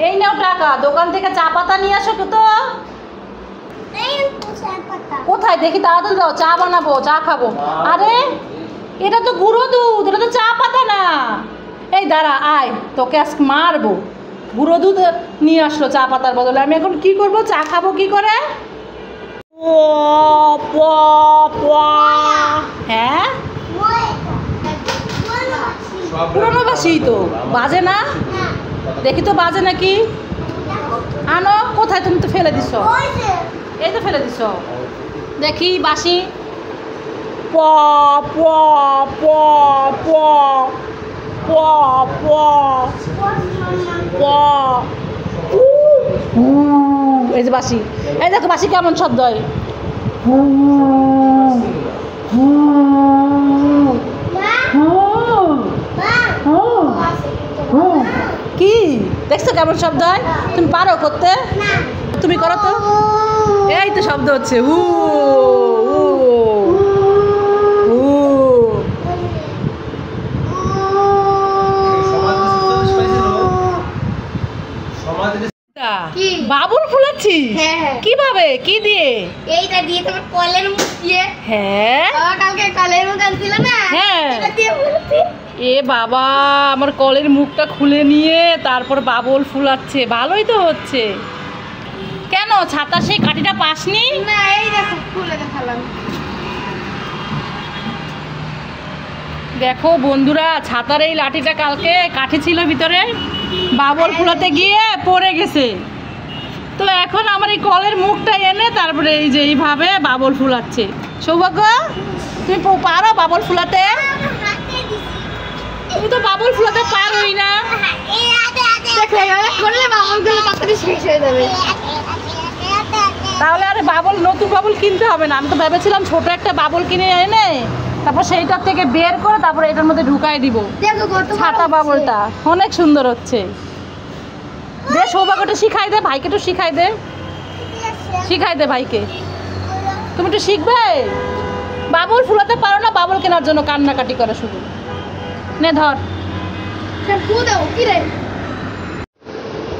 এই নাও টাকা, দোকান থেকে চা পাতা নিয়ে আসো তো। কোথায় দেখি, তাড়াতাড়ি দাও, চা বানাবো, চা খাবো। আরে এটা তো গুঁড়ো দুধ, এটা তো চা পাতা না। এই দাঁড়া, আয়, তোকে আজকে মারবো। গুঁড়ো দুধ নিয়ে আসলো চা পাতার বদলে। আমি এখন কি করব, চা খাবো কি করে? হ্যাঁ, পুরনো বাসি তো, বাজে না? দেখি তো বাজে নাকি। আনো, কোথায়? তুমি তো ফেলে দিছো। এই তো ফেলে দিছো, দেখি বাসি। প প প প প প প এই যে বাসি। এই দেখো বাসি কেমন শব্দ হয়। কি দেখছো কেমন শব্দ হয়? তুমি পারো করতে? তুমি করো তো। এই তো শব্দ হচ্ছে। বাবুল ফুলাচ্ছি? কিভাবে, কি দিয়ে? এইটা দিয়ে, তোমার কলের মুখ দিয়ে। হ্যাঁ, কালকে কলের মুখ আনছিল না? হ্যাঁ। এটা দিয়ে ফুলাচ্ছি। এ বাবা, আমার কলের মুখটা খুলে নিয়ে তারপর বাবুল ফুলাচ্ছে। ভালোই তো হচ্ছে। কেন ছাতা সেই কাঠিটা পাসনি? না, এই দেখো খুলে দেখালাম। দেখো বন্ধুরা, ছাতার এই লাঠিটা কালকে কাঠি ছিল ভিতরে, বাবুল ফুলাতে গিয়ে পড়ে গেছে। তো এখন আমার এই কলের মুখটা এনে তারপরে এই যে এইভাবে বাবুল ফুলাচ্ছে। সৌভাগ্য, তুমি পারো বাবুল ফুলাতে? তুমি তো বাবুল ফুলাতে পারোই না। তাহলে আরে বাবুল, নতুন বাবুল কিনতে হবে না। আমি তো ভেবেছিলাম ছোট একটা বাবুল কিনে এনে তারপর সেইটার থেকে বের করে তারপর এটার মধ্যে ঢুকাই দিব। ছাতা বাবুলটা অনেক সুন্দর হচ্ছে। দে সৌভাগ্যটা শিখাই দে, ভাইকে একটু শিখাই দে, শিখাই দে ভাইকে। তুমি একটু শিখবে? বাবুল ফুলাতে পারো না, বাবুল কেনার জন্য কান্নাকাটি করে শুধু। নে ধর,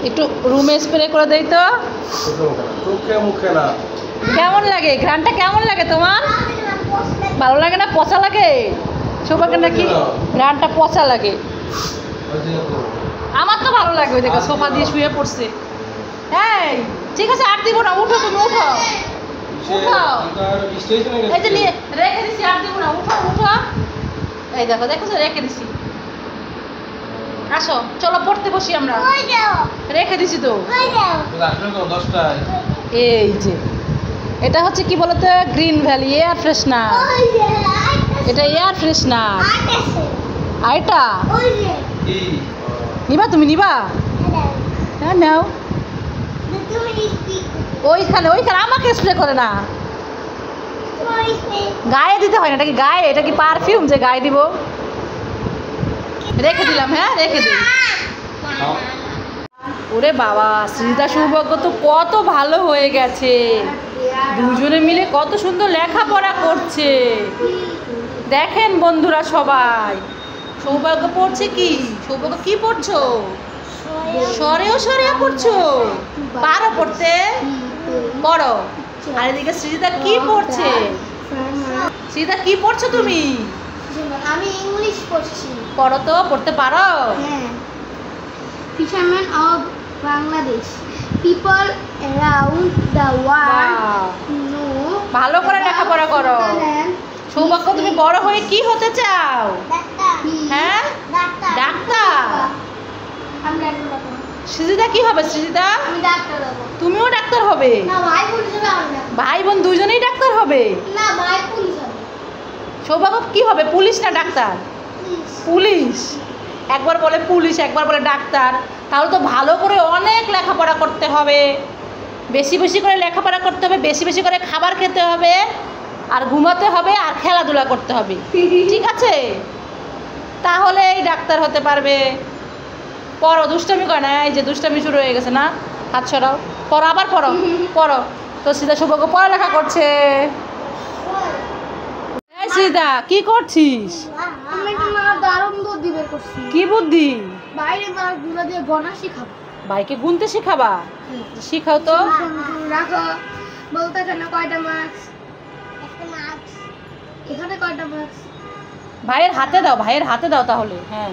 একটু রুমে স্প্রে করে দেই তো। কেমন লাগে ঘ্রাণটা? কেমন লাগে তোমার? ভালো লাগে না, পচা লাগে? সৌভাগ্য নাকি ঘ্রাণটা পচা লাগে? আমার তো ভালো লাগে। ওই দেখো সোফা দিয়ে শুয়ে পড়ছে। হ্যাঁ ঠিক আছে, আর দিব না, উঠো তুমি, উঠো উঠো। এই যে নিয়ে রেখে দিছি, আর দিব না, উঠো উঠো। এই দেখো, দেখো রেখে দিছি। আসো চলো পড়তে বসি আমরা। রেখে দিছি তো। এই যে এটা হচ্ছে কি বলতো, গ্রিন ভ্যালি এয়ার ফ্রেশনার। এটা এয়ার ফ্রেশনার। আর এটা নিবা? তুমি নিবা? হ্যাঁ নাও। ওইখানে ওইখানে আমাকে স্প্রে করে না, গায়ে দিতে হয় না। এটা কি গায়ে? এটা কি পারফিউম যে গায়ে দিব? রেখে দিলাম। হ্যাঁ রেখে দিই। ওরে বাবা, সৃজিতা সৌভাগ্য তো কত ভালো হয়ে গেছে। দুজনে মিলে কত সুন্দর লেখাপড়া করছে। দেখেন বন্ধুরা সবাই, সৌভাগ্য পড়ছে কি? সৌভাগ্য কি পড়ছো? সরেও সরেও পড়ছো? পারো পড়তে? পড়ো। আর এদিকে সৃজিতা কি পড়ছে? সৃজিতা কি পড়ছো তুমি? আমি ইংলিশ পড়ছি। পড়ো তো, পড়তে পারো? হ্যাঁ। Fisherman of Bangladesh, people around the world know. ভালো করে লেখাপড়া করো। সৌভাগ্য তুমি বড় হয়ে কি হতে চাও? হ্যাঁ, ডাক্তার। সৃজিতা কি হবে? সৃজিতা আমি ডাক্তার হব। তুমিও ডাক্তার হবে? না, ভাই পুলিশ হবে। ভাই বোন দুজনেই ডাক্তার হবে? না, ভাই পুলিশ হবে। সৌভাগ্য কি হবে, পুলিশ না ডাক্তার? পুলিশ। একবার বলে পুলিশ, একবার বলে ডাক্তার। তাহলে তো ভালো করে অনেক লেখাপড়া করতে হবে, বেশি বেশি করে লেখাপড়া করতে হবে, বেশি বেশি করে খাবার খেতে হবে, আর ঘুমাতে হবে, আর খেলাধুলা করতে হবে। ঠিক আছে, তাহলেই ডাক্তার হতে পারবে। পড়ো, দুষ্টামি করে না। এই যে দুষ্টামি শুরু হয়ে গেছে না, হাত সরাও। পড়ো, আবার পড়ো পড়ো। তো সীতা সৌভাগ্য পড়ালেখা করছে। সীতা কি করছিস? আমি একটা দারুণ বুদ্ধি বের করছি। কি বুদ্ধি? বাইরে গুলা দিয়ে গণা শিখাবো। ভাইকে গুনতে শেখাবা? শিখাও তো। রাখো, বলতে কেন কয়টা মার্কস? একটা মার্কস। এখানে কয়টা মার্কস? ভাইয়ের হাতে দাও, ভাইয়ের হাতে দাও তাহলে। হ্যাঁ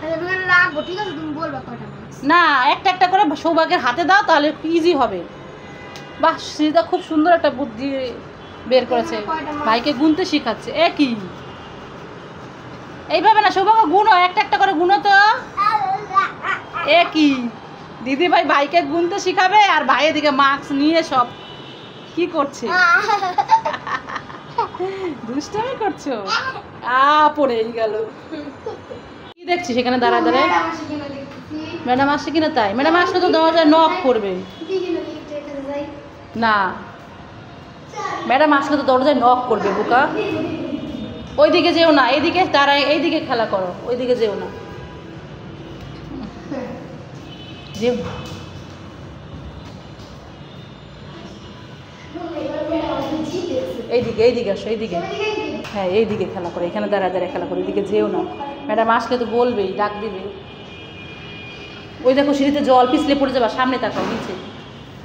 আচ্ছা এখানে রাখবো, ঠিক আছে? তুমি বলবা কয়টা মার্কস। না, একটা একটা করে সৌভাগ্যের হাতে দাও, তাহলে ইজি হবে। বাহ, সৃজিতা খুব সুন্দর একটা বুদ্ধি বের করেছে, ভাইকে গুনতে শিখাচ্ছে। এ কি এইভাবে না সৌভাগ্য, গুনো, একটা একটা করে গুনো তো। এ কি দিদি ভাই ভাইকে গুনতে শিখাবে আর ভাই এদিকে মার্কস নিয়ে সব কি করছে? দুষ্টামি করছো? পড়েই গেল। কি দেখছিস সেখানে দাঁড়ায় দাঁড়ায়? ম্যাডাম আসছে কিনা তাই? ম্যাডাম আসলে তো দরজায় নক করবে। না, ম্যাডাম আসলে তো দরজায় নক করবে বোকা। ওইদিকে যেও না, এইদিকে তারা এইদিকে খেলা করো, ওইদিকে যেও না, যেও না। এইদিকে এইদিকে আসো, এইদিকে। হ্যাঁ এইদিকে খেলা করো, এখানে দাঁড়ায় দাঁড়ায় খেলা করো, এদিকে যেও না। ম্যাডাম আসলে তো বলবেই, ডাক দিবে। ওই দেখো সিঁড়িতে জল, পিছলে পড়ে যাবা, সামনে তাকাও, নিচে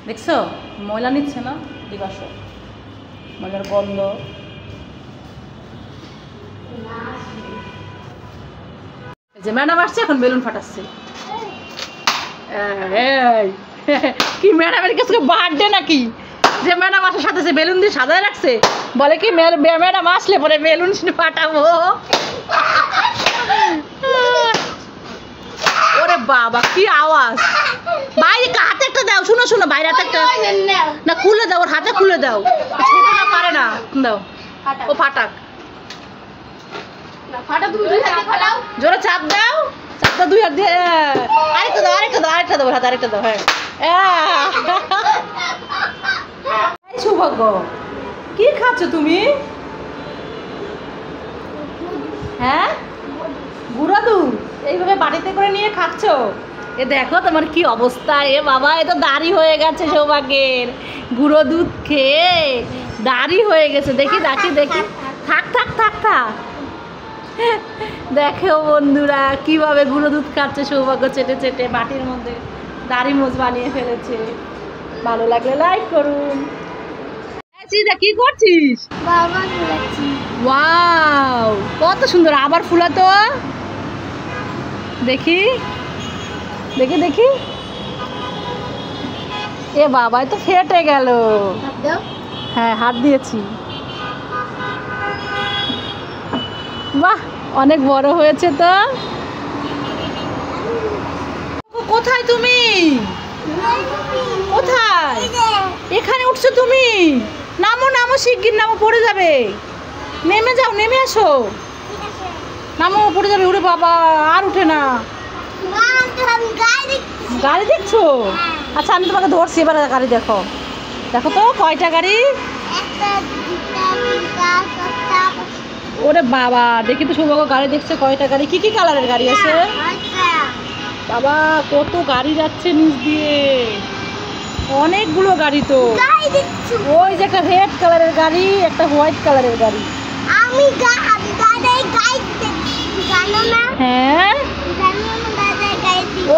দেখছো ময়লা নিচ্ছে না? এদিকে আসো, ময়লার গন্ধ। যে ম্যাডাম আসছে, এখন বেলুন ফাটাচ্ছে। কি ম্যাডামের কাছে বার্থডে নাকি যে ম্যাডাম আসার সাথে যে বেলুন দিয়ে সাজায় রাখছে? বলে কি ম্যাডাম আসলে পরে বেলুন ফাটাবো। ওরে বাবা কি আওয়াজ! বাইরে হাতে একটা দাও, শুনো শুনো, বাইরে হাতে একটা না, খুলে দাও, ওর হাতে খুলে দাও। ছোট না, পারে না, দাও। ও ফাটাক, জোরে চাপ দাও, চাপ দাও, 2 হাত দিয়ে। আরেকটা দাও, আরেকটা দাও, আরেকটা দাও, হাতে আরেকটা দাও। হ্যাঁ সৌভাগ্য, কি খাচ্ছ তুমি? হ্যাঁ, গুঁড়া দুধ এইভাবে বাড়িতে করে নিয়ে খাচ্ছ? এ দেখো তোমার কি অবস্থা। এ বাবা, এ তো দাড়ি হয়ে গেছে সৌভাগ্যের, গুঁড়ো দুধ খেয়ে দাড়ি হয়ে গেছে। দেখি দেখি দেখি, থাক থাক থাক থাক। দেখো বন্ধুরা কিভাবে গুঁড়ো দুধ খাচ্ছে সৌভাগ্য, চেটে চেটে বাটির মধ্যে দাড়ি মোজ বানিয়ে ফেলেছে। ভালো লাগলে লাইক করুন। কি করছিস? ওয়াও, কত সুন্দর। আবার ফুলাতো, দেখি দেখি দেখি। এ বাবা, তো ফেটে গেল। হ্যাঁ হাত দিয়েছি। বাহ, অনেক বড় হয়েছে তো। কোথায় তুমি? কোথায়? এখানে উঠছো তুমি? নামো নামো, শিগগির নামো, পড়ে যাবে। নেমে যাও, নেমে আসো, নামো, পড়ে যাবে। ওরে বাবা, আর উঠে না। গাড়ি দেখছো? আচ্ছা আমি তোমাকে ধরছি, এবার গাড়ি দেখো। দেখো তো কয়টা গাড়ি। ওরে বাবা, দেখি তো সৌভাগ্য গাড়ি দেখছে কয়টা গাড়ি। কি কি কালারের গাড়ি আছে? বাবা কত গাড়ি যাচ্ছে নিচ দিয়ে, অনেকগুলো গাড়ি তো। ওই যে একটা রেড কালারের গাড়ি, একটা হোয়াইট কালারের গাড়ি। আমি হ্যাঁ,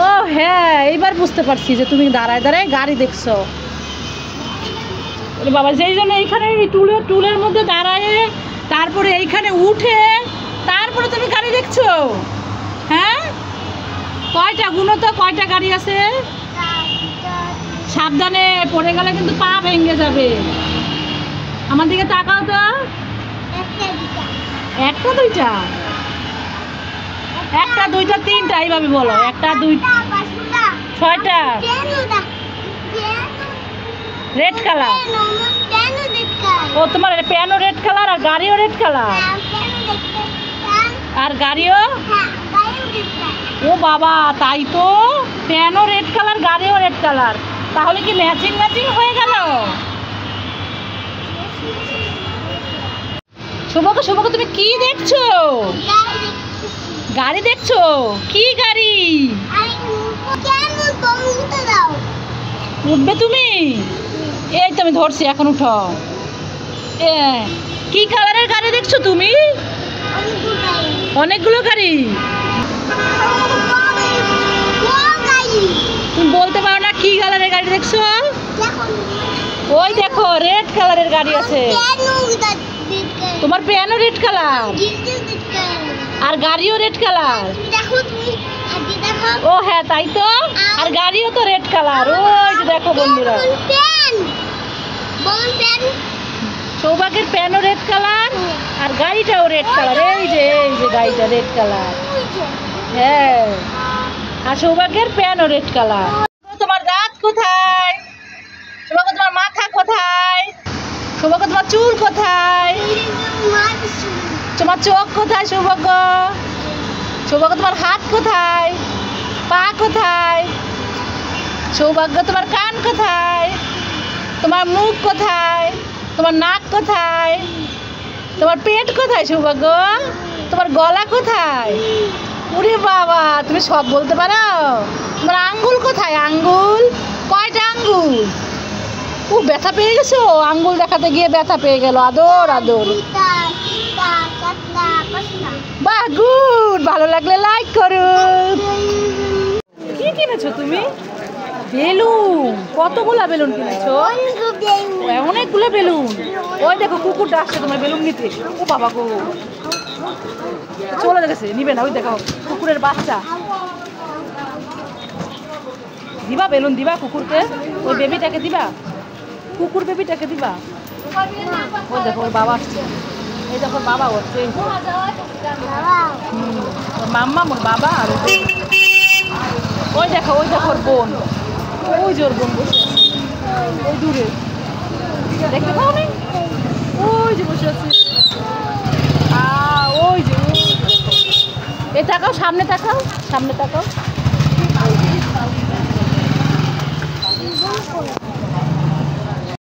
ও হ্যাঁ, এইবার বুঝতে পারছি যে তুমি দাঁড়ায় দাঁড়ায় গাড়ি দেখছো। ওরে বাবা, যেই জন্য এইখানে এই টুলের মধ্যে দাঁড়ায়, তারপরে এইখানে উঠে, তারপরে তুমি গাড়ি দেখছো। হ্যাঁ, কয়টা গুনো তো, কয়টা গাড়ি আছে? সাবধানে, পড়ে গেলে কিন্তু পা ভেঙে যাবে। আমার দিকে তাকাও তো। একটা দুইটা, একটা দুইটা তিনটা, এইভাবে বলো। একটা দুইটা, 6টা। Red colour. ও তোমার প্যানও রেড কালার আর গাড়িও রেড কালার, আর গাড়িও। ও বাবা, তাই তো, প্যানও রেড কালার, গাড়িও রেড কালার। তাহলে কি ম্যাচিং ম্যাচিং হয়ে গেল? সৌভাগ্য, সৌভাগ্য তুমি কি দেখছো? গাড়ি দেখছো? কি গাড়ি? উঠবে তুমি? এই তো আমি ধরছি, এখন উঠো। কি কালারের গাড়ি দেখছো তুমি? অনেকগুলো গাড়ি। গাড়ি দেখছো? ওই দেখো রেড কালারের গাড়ি আছে। তোমার প্যানও রেড কালার আর গাড়িও রেড কালার। ও হ্যাঁ তাই তো, আর গাড়িও তো রেড কালার। ওই যে দেখো বন্ধুরা, সৌভাগ্যের প্যানও রেড কালার আর গাড়িটাও রেড কালার। এই যে গাড়িটা রেড কালার, হ্যাঁ, আর সৌভাগ্যের প্যানও রেড কালার। তোমার দাঁত কোথায়? সৌভাগ্য তোমার মাথা কোথায়? সৌভাগ্য তোমার চুল কোথায়? তোমার চোখ কোথায় সৌভাগ্য? সৌভাগ্য তোমার হাত কোথায়? পা কোথায়? সৌভাগ্য তোমার কান কোথায়? তোমার মুখ কোথায়? তোমার নাক কোথায়? তোমার পেট কোথায় সৌভাগ্য? তোমার গলা কোথায়? ওরে বাবা, তুমি সব বলতে পারো। তোমার আঙ্গুল কোথায়? আঙ্গুল কয়টা আঙ্গুল? ও ব্যথা পেয়ে গেছো, আঙ্গুল দেখাতে গিয়ে ব্যথা পেয়ে গেল। আদর আদর। বাহ, গুড। ভালো লাগলে লাইক করুন। কি কিনেছো তুমি? বেলুন। কতগুলা বেলুন কিনেছো? অনেকগুলো বেলুন। ওই দেখো কুকুরটা আসছে তোমার বেলুন নিতে। ও বাবা গো, চলে গেছে, নিবে না। ওই দেখো কুকুরের বাচ্চা। দিবা বেলুন? দিবা কুকুরকে? ওই বেবিটাকে দিবা? কুকুর বেবিটাকে দিবা? ওই দেখো ওর বাবা আসছে। এই দেখো বাবা হচ্ছে, মাম্মা মোর বাবা। আর ওই দেখো ওর বোন। ওই যে ওর বোন বসে আছে ওই দূরে, দেখতে পাও না? ওই যে বসে আছে। ওই যে, এ তাকাও, সামনে তাকাও, সামনে তাকাও।